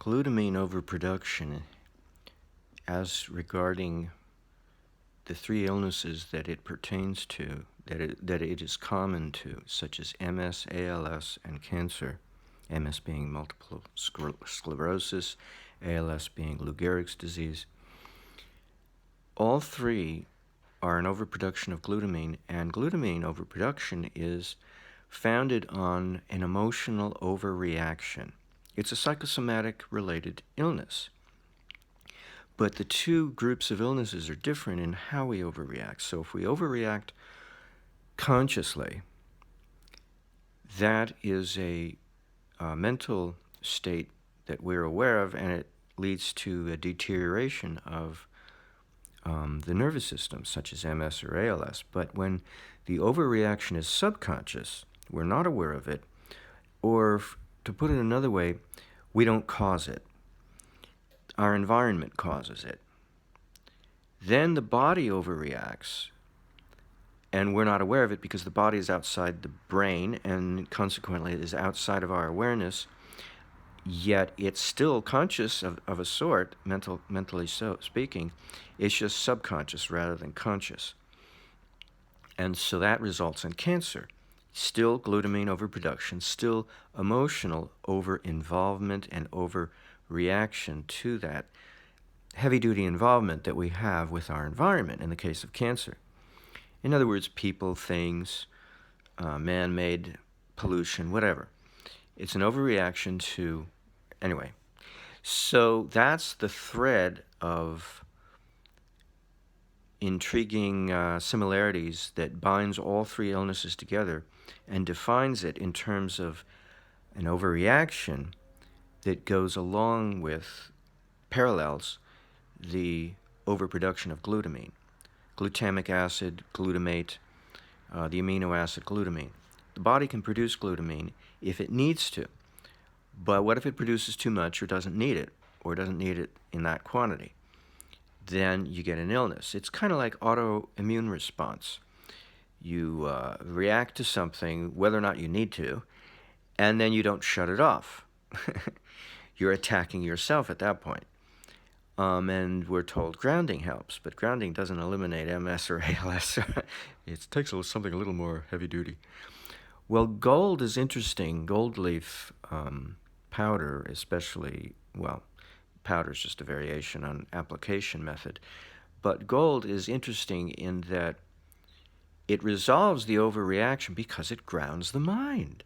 glutamine overproduction as regarding the three illnesses that it pertains to, that it is common to, such as MS, ALS, and cancer, MS being multiple sclerosis, ALS being Lou Gehrig's disease. All three are an overproduction of glutamine, and glutamine overproduction is founded on an emotional overreaction. It's a psychosomatic related illness. But the two groups of illnesses are different in how we overreact. So if we overreact consciously, that is a mental state that we're aware of, and it leads to a deterioration of the nervous system, such as MS or ALS. But when the overreaction is subconscious, we're not aware of it, or to put it another way, we don't cause it. Our environment causes it. Then the body overreacts, and we're not aware of it because the body is outside the brain, and consequently it is outside of our awareness, yet it's still conscious of a sort, mentally so speaking. It's just subconscious rather than conscious. And so that results in cancer. Still glutamine overproduction, still emotional over-involvement and overreaction to that heavy-duty involvement that we have with our environment in the case of cancer. In other words, people, things, man-made pollution, whatever. It's an overreaction to, anyway. So that's the thread of intriguing similarities that binds all three illnesses together and defines it in terms of an overreaction that goes along with, parallels, the overproduction of glutamine. Glutamic acid, glutamate, the amino acid glutamine. The body can produce glutamine if it needs to, but what if it produces too much or doesn't need it in that quantity? Then you get an illness. It's kind of like autoimmune response. You react to something whether or not you need to, and then you don't shut it off. You're attacking yourself at that point. And we're told grounding helps, but grounding doesn't eliminate MS or ALS. It takes something a little more heavy duty. Well, gold is interesting. Gold leaf powder especially, well, powder is just a variation on application method. But gold is interesting in that it resolves the overreaction because it grounds the mind.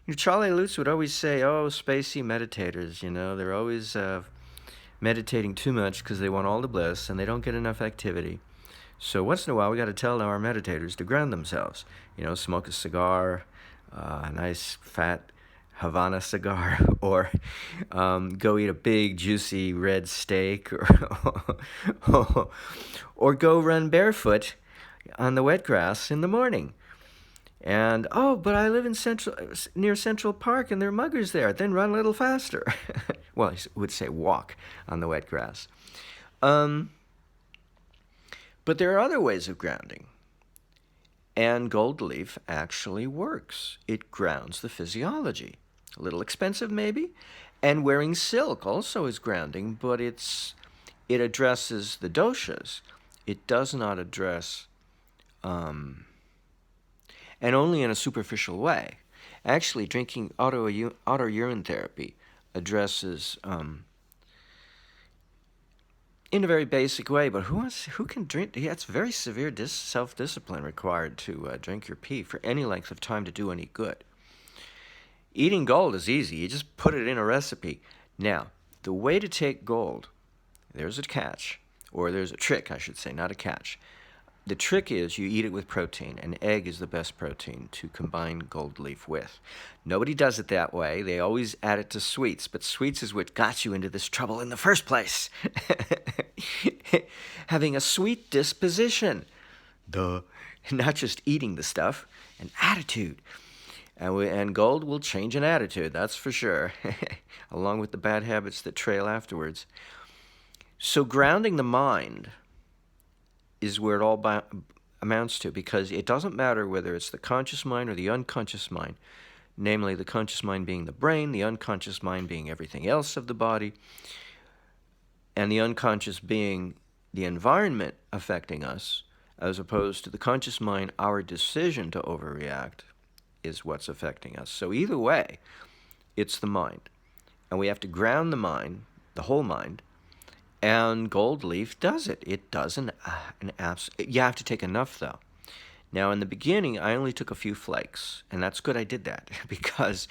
You know, Charlie Lutz would always say, oh, spacey meditators, they're always meditating too much because they want all the bliss and they don't get enough activity. So once in a while we got to tell our meditators to ground themselves. Smoke a cigar, a nice fat Havana cigar, or go eat a big juicy red steak, or go run barefoot on the wet grass in the morning. And, but I live near Central Park and there are muggers there. Then run a little faster. Well, he would say walk on the wet grass. But there are other ways of grounding. And gold leaf actually works. It grounds the physiology. A little expensive, maybe. And wearing silk also is grounding, but it addresses the doshas. It does not address, and only in a superficial way. Actually, drinking auto-urine therapy addresses, in a very basic way, but who can drink? It's very severe self-discipline required to drink your pee for any length of time to do any good. Eating gold is easy. You just put it in a recipe. Now, the way to take gold, there's a catch, or there's a trick, I should say, not a catch. The trick is you eat it with protein. An egg is the best protein to combine gold leaf with. Nobody does it that way. They always add it to sweets, but sweets is what got you into this trouble in the first place. Having a sweet disposition. Duh. Not just eating the stuff, an attitude. And gold will change an attitude, that's for sure, along with the bad habits that trail afterwards. So grounding the mind is where it all amounts to, because it doesn't matter whether it's the conscious mind or the unconscious mind. namely the conscious mind being the brain, the unconscious mind being everything else of the body, and the unconscious being the environment affecting us, as opposed to the conscious mind, our decision to overreact is what's affecting us. So either way, it's the mind. And we have to ground the mind, the whole mind, and gold leaf does it. It does an you have to take enough, though. Now, in the beginning, I only took a few flakes, and that's good I did that, because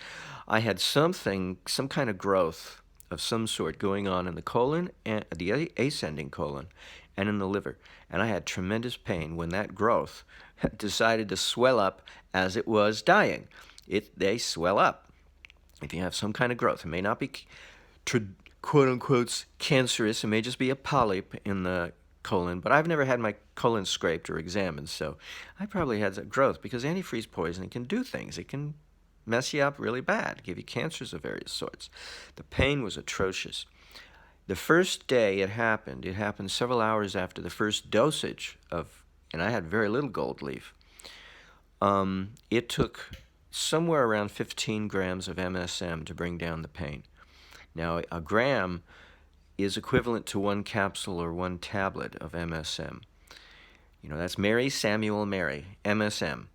I had some kind of growth of some sort going on in the colon, and the ascending colon, and in the liver. And I had tremendous pain when that growth decided to swell up as it was dying. They swell up. If you have some kind of growth, it may not be quote-unquote cancerous, it may just be a polyp in the colon, but I've never had my colon scraped or examined, so I probably had that growth, because antifreeze poisoning can do things. It can mess you up really bad, give you cancers of various sorts. The pain was atrocious. The first day it happened several hours after the first dosage of, and I had very little gold leaf. It took somewhere around 15 grams of MSM to bring down the pain. Now, a gram is equivalent to 1 capsule or 1 tablet of MSM. That's Mary, Samuel, Mary, MSM.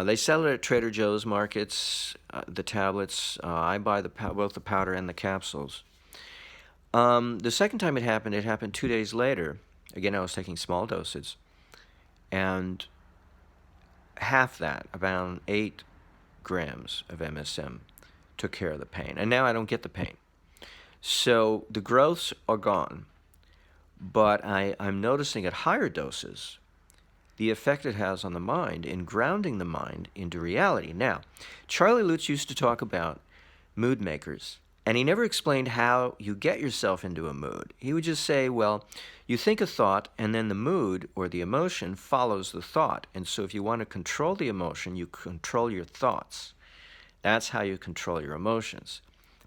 They sell it at Trader Joe's markets, the tablets. I buy both the powder and the capsules. The second time it happened 2 days later. Again, I was taking small doses. And half that, about 8 grams of MSM, took care of the pain. And now I don't get the pain. So the growths are gone, but I'm noticing at higher doses the effect it has on the mind in grounding the mind into reality. Now, Charlie Lutz used to talk about mood makers, and he never explained how you get yourself into a mood. He would just say, well, you think a thought, and then the mood or the emotion follows the thought. And so if you want to control the emotion, you control your thoughts. That's how you control your emotions,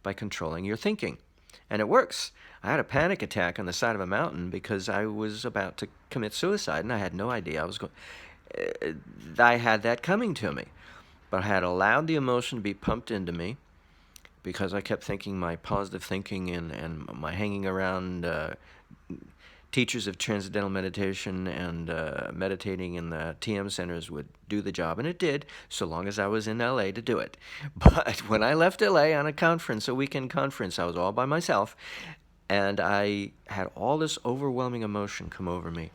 by controlling your thinking. And it works. I had a panic attack on the side of a mountain because I was about to commit suicide, and I had no idea I had that coming to me. But I had allowed the emotion to be pumped into me because I kept thinking my positive thinking and my hanging around teachers of transcendental meditation and meditating in the TM centers would do the job, and it did, so long as I was in LA to do it. But when I left LA on a weekend conference, I was all by myself, and I had all this overwhelming emotion come over me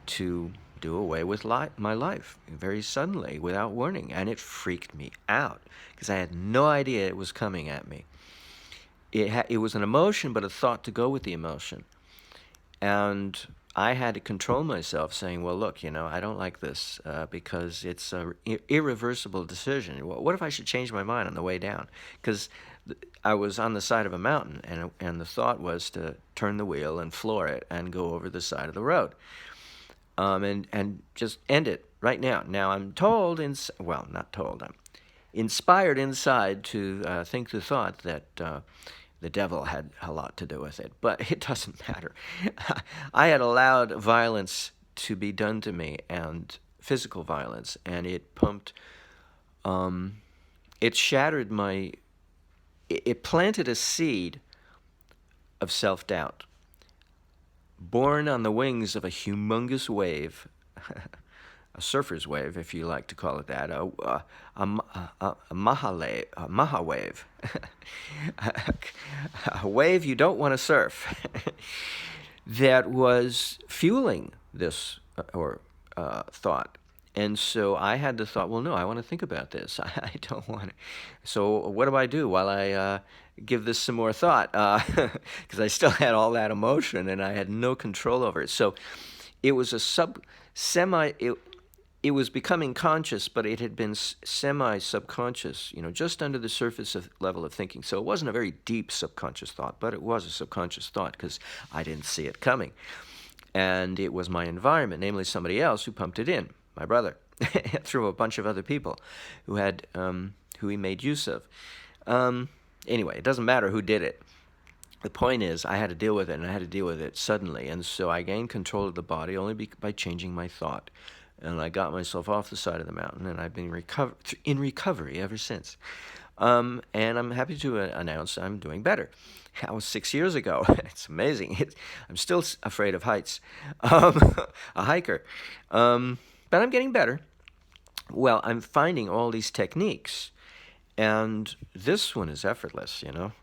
to do away with my life very suddenly, without warning, and it freaked me out because I had no idea it was coming at me. It was an emotion, but a thought to go with the emotion. And I had to control myself, saying, well, look, I don't like this because it's an irreversible decision. What if I should change my mind on the way down? Because I was on the side of a mountain, and the thought was to turn the wheel and floor it and go over the side of the road and just end it right now. Now, I'm told, not told, I'm inspired inside to think the thought that the devil had a lot to do with it, but it doesn't matter. I had allowed violence to be done to me, and physical violence, and it pumped, it shattered it planted a seed of self-doubt, born on the wings of a humongous wave, a surfer's wave, if you like to call it that, a maha wave, a wave you don't want to surf, that was fueling this thought. And so I had the thought, well, no, I want to think about this. I don't want to. So what do I do while I give this some more thought? Because I still had all that emotion, and I had no control over it. So it was it was becoming conscious, but it had been semi-subconscious, just under the surface level of thinking. So it wasn't a very deep subconscious thought, but it was a subconscious thought because I didn't see it coming. And it was my environment, namely somebody else, who pumped it in, my brother, through a bunch of other people who he made use of. Anyway, it doesn't matter who did it. The point is, I had to deal with it, and I had to deal with it suddenly. And so I gained control of the body only by changing my thought. and I got myself off the side of the mountain, and I've been in recovery ever since. And I'm happy to announce I'm doing better. That was 6 years ago. It's amazing. I'm still afraid of heights. A hiker. But I'm getting better. Well, I'm finding all these techniques, and this one is effortless, you know.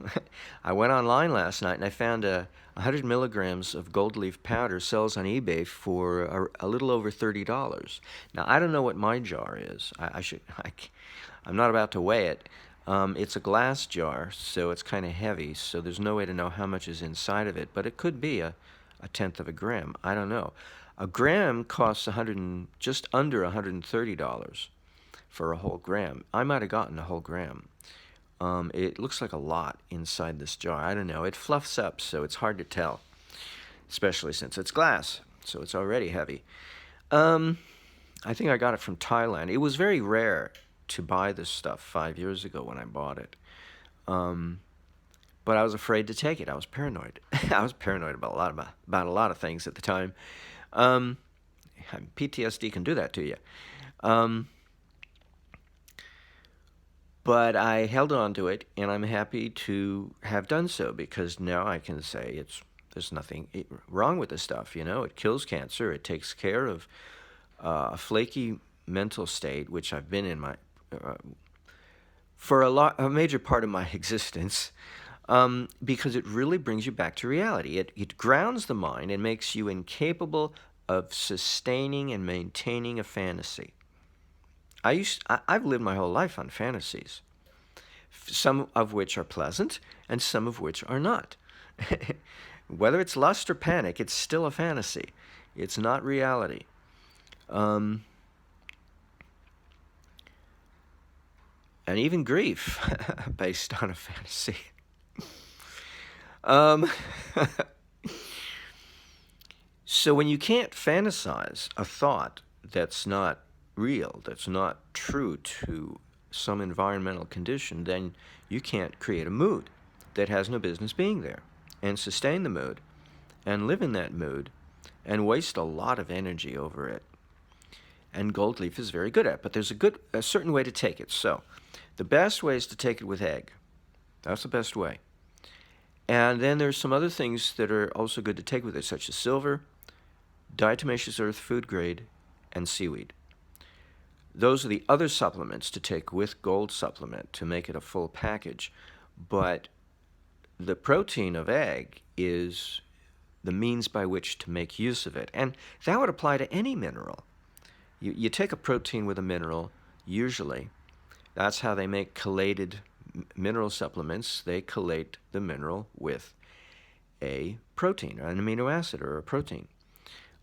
I went online last night and I found 100 milligrams of gold leaf powder sells on eBay for a little over $30. Now, I don't know what my jar is. I'm not about to weigh it. It's a glass jar, so it's kind of heavy, so there's no way to know how much is inside of it, but it could be a tenth of a gram. I don't know. A gram costs just under $130 for a whole gram. I might have gotten a whole gram. It looks like a lot inside this jar. I don't know. It fluffs up, so it's hard to tell, especially since it's glass, so it's already heavy. I think I got it from Thailand. It was very rare to buy this stuff 5 years ago when I bought it. But I was afraid to take it. I was paranoid. I was paranoid about a lot of things at the time. PTSD can do that to you. But I held on to it, and I'm happy to have done so, because now I can say there's nothing wrong with this stuff. You know, it kills cancer. It takes care of a flaky mental state, which I've been in for a major part of my existence, because it really brings you back to reality. It grounds the mind and makes you incapable of sustaining and maintaining a fantasy. I've lived my whole life on fantasies, some of which are pleasant and some of which are not. Whether it's lust or panic, it's still a fantasy. It's not reality. And even grief, based on a fantasy. So when you can't fantasize a thought that's not real, that's not true to some environmental condition, then you can't create a mood that has no business being there, and sustain the mood, and live in that mood, and waste a lot of energy over it. And gold leaf is very good at it, but there's a certain way to take it. So the best way is to take it with egg. That's the best way. And then there's some other things that are also good to take with it, such as silver, diatomaceous earth food grade, and seaweed. Those are the other supplements to take with gold supplement to make it a full package. But the protein of egg is the means by which to make use of it. And that would apply to any mineral. You take a protein with a mineral, usually. That's how they make chelated mineral supplements. They chelate the mineral with a protein, an amino acid or a protein.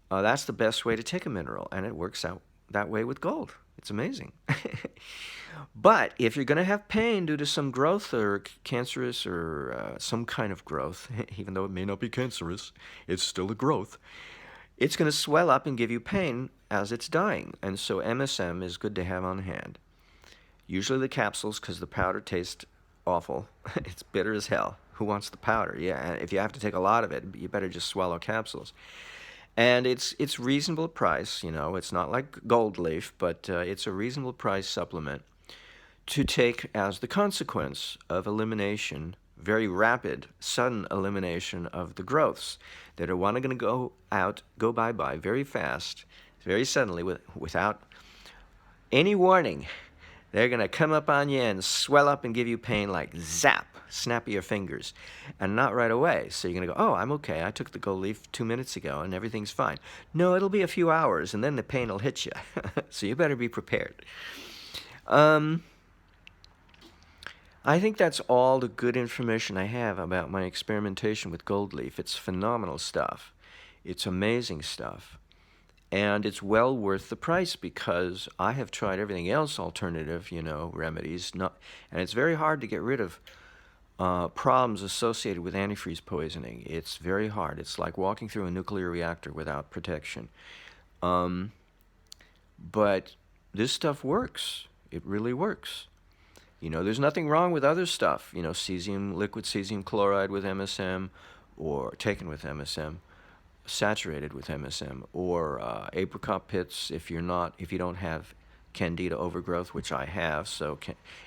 That's the best way to take a mineral, and it works out that way with gold. It's amazing. But if you're going to have pain due to some growth or cancerous or some kind of growth, even though it may not be cancerous, it's still a growth, it's going to swell up and give you pain as it's dying. And so MSM is good to have on hand. Usually the capsules, because the powder tastes awful. It's bitter as hell. Who wants the powder? Yeah, and if you have to take a lot of it, you better just swallow capsules. And it's reasonable price, you know. It's not like gold leaf, but it's a reasonable price supplement to take as the consequence of elimination, very rapid, sudden elimination of the growths that are going to go bye-bye very fast, very suddenly, without any warning. They're going to come up on you and swell up and give you pain like zap, snap of your fingers, and not right away. So you're going to go, oh, I'm okay. I took the gold leaf 2 minutes ago and everything's fine. No, it'll be a few hours and then the pain will hit you. So you better be prepared. I think that's all the good information I have about my experimentation with gold leaf. It's phenomenal stuff. It's amazing stuff. And it's well worth the price, because I have tried everything else, alternative, remedies. And it's very hard to get rid of problems associated with antifreeze poisoning. It's very hard. It's like walking through a nuclear reactor without protection. But this stuff works. It really works. There's nothing wrong with other stuff. Liquid cesium chloride with MSM, or taken with MSM. saturated with MSM, or apricot pits if you don't have candida overgrowth, which I have. So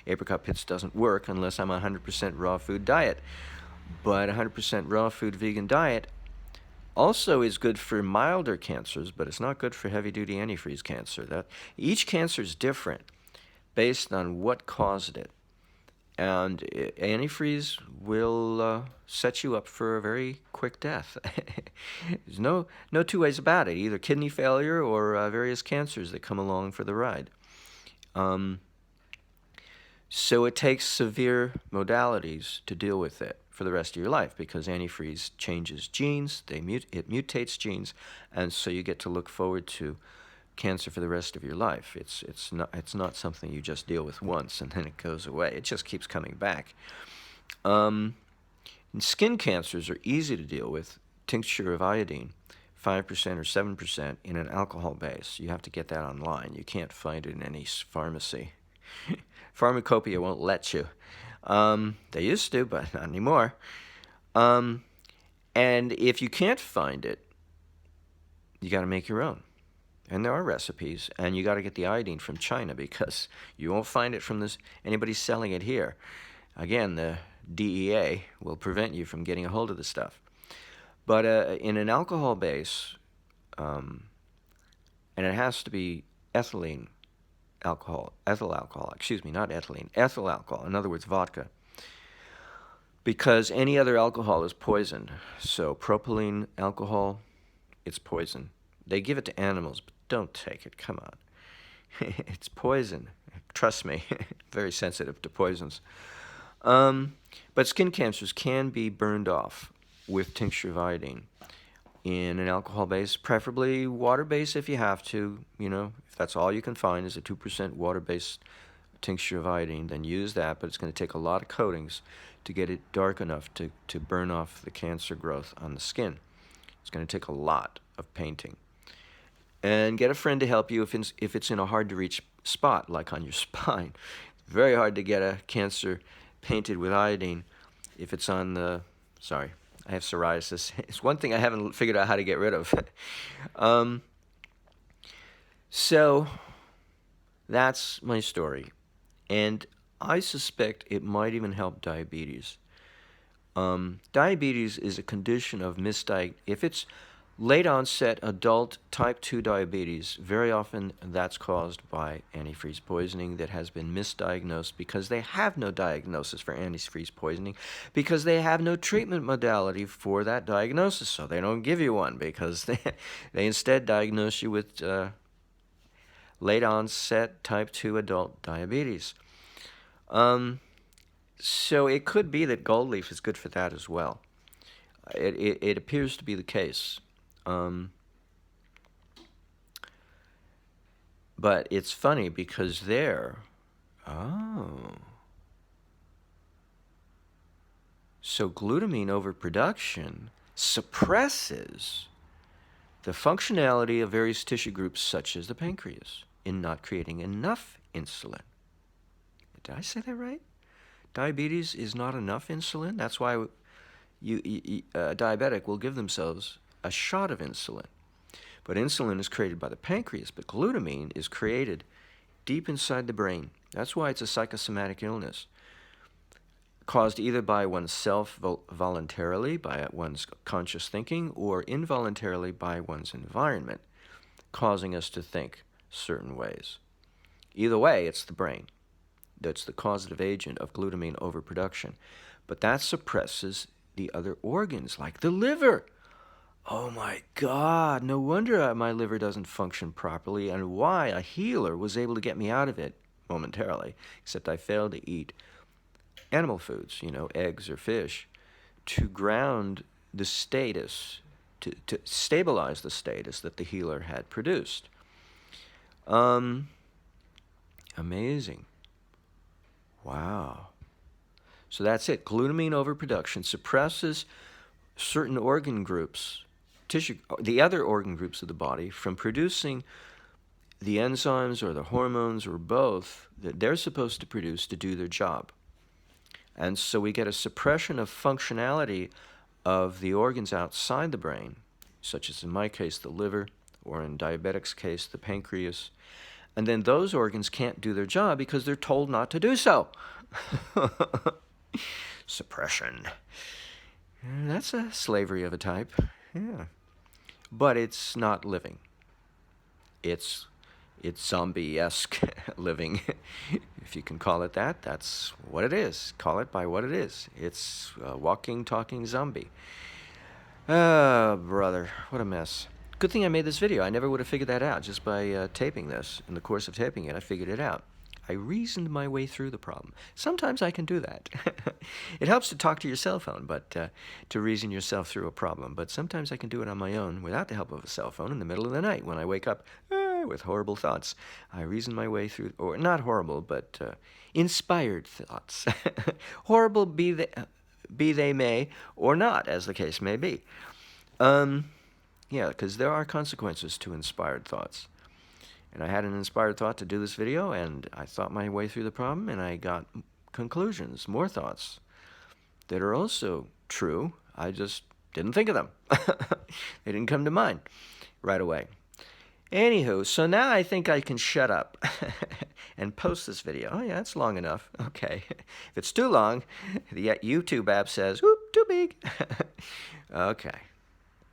apricot pits doesn't work unless I'm on a 100% raw food diet. But 100% raw food vegan diet also is good for milder cancers, but it's not good for heavy-duty antifreeze cancer. Each cancer is different based on what caused it. And antifreeze will set you up for a very quick death. There's no two ways about it, either kidney failure or various cancers that come along for the ride. So it takes severe modalities to deal with it for the rest of your life, because antifreeze changes genes, it mutates genes, and so you get to look forward to cancer for the rest of your life. It's not something you just deal with once and then it goes away. It just keeps coming back. Skin cancers are easy to deal with. Tincture of iodine, 5% or 7% in an alcohol base. You have to get that online. You can't find it in any pharmacy. Pharmacopoeia won't let you. They used to, but not anymore. And if you can't find it, you got to make your own. And there are recipes, and you got to get the iodine from China, because you won't find it from anybody selling it here. Again, the DEA will prevent you from getting a hold of the stuff. But in an alcohol base, and it has to be ethyl alcohol, not ethylene, ethyl alcohol, in other words, vodka. Because any other alcohol is poison. So propylene alcohol, it's poison. They give it to animals, but don't take it, come on. It's poison, trust me. Very sensitive to poisons. But skin cancers can be burned off with tincture of iodine in an alcohol base, preferably water base if you have to. If that's all you can find is a 2% water-based tincture of iodine, then use that, but it's going to take a lot of coatings to get it dark enough to burn off the cancer growth on the skin. It's going to take a lot of painting. And get a friend to help you if it's in a hard-to-reach spot, like on your spine. Very hard to get a cancer painted with iodine if it's on the... Sorry, I have psoriasis. It's one thing I haven't figured out how to get rid of. So that's my story. And I suspect it might even help diabetes. Diabetes is a condition of if it's late onset adult type 2 diabetes, very often that's caused by antifreeze poisoning that has been misdiagnosed, because they have no diagnosis for antifreeze poisoning, because they have no treatment modality for that diagnosis. So they don't give you one, because they instead diagnose you with late onset type 2 adult diabetes. So it could be that gold leaf is good for that as well. It appears to be the case. But it's funny because so glutamine overproduction suppresses the functionality of various tissue groups, such as the pancreas, in not creating enough insulin. Did I say that right? Diabetes is not enough insulin. That's why a diabetic will give themselves a shot of insulin. But insulin is created by the pancreas, but glutamine is created deep inside the brain. That's why it's a psychosomatic illness, caused either by oneself voluntarily, by one's conscious thinking, or involuntarily by one's environment, causing us to think certain ways. Either way, it's the brain that's the causative agent of glutamine overproduction. But that suppresses the other organs, like the liver. Oh my God, no wonder my liver doesn't function properly, and why a healer was able to get me out of it momentarily, except I failed to eat animal foods, eggs or fish, to ground the status, to stabilize the status that the healer had produced. Amazing. Wow. So that's it. Glutamine overproduction suppresses certain organ groups, the other organ groups of the body, from producing the enzymes or the hormones or both that they're supposed to produce to do their job. And so we get a suppression of functionality of the organs outside the brain such as in my case, the liver, or in diabetics' case, the pancreas. And then those organs can't do their job because they're told not to do so. Suppression. That's a slavery of a type. Yeah. But it's not living. It's zombie-esque living. If you can call it that, that's what it is. Call it by what it is. It's a walking, talking zombie. Oh, brother, what a mess. Good thing I made this video. I never would have figured that out just by taping this. In the course of taping it, I figured it out. I reasoned my way through the problem. Sometimes I can do that. It helps to talk to your cell phone, but to reason yourself through a problem. But sometimes I can do it on my own without the help of a cell phone in the middle of the night when I wake up with horrible thoughts. I reason my way through, or not horrible, but inspired thoughts. Horrible be they may, or not, as the case may be. Yeah, because there are consequences to inspired thoughts. And I had an inspired thought to do this video, and I thought my way through the problem, and I got conclusions, more thoughts that are also true. I just didn't think of them. They didn't come to mind right away. Anywho, so now I think I can shut up and post this video. Oh, yeah, it's long enough. Okay. If it's too long, the YouTube app says, whoop, too big. Okay.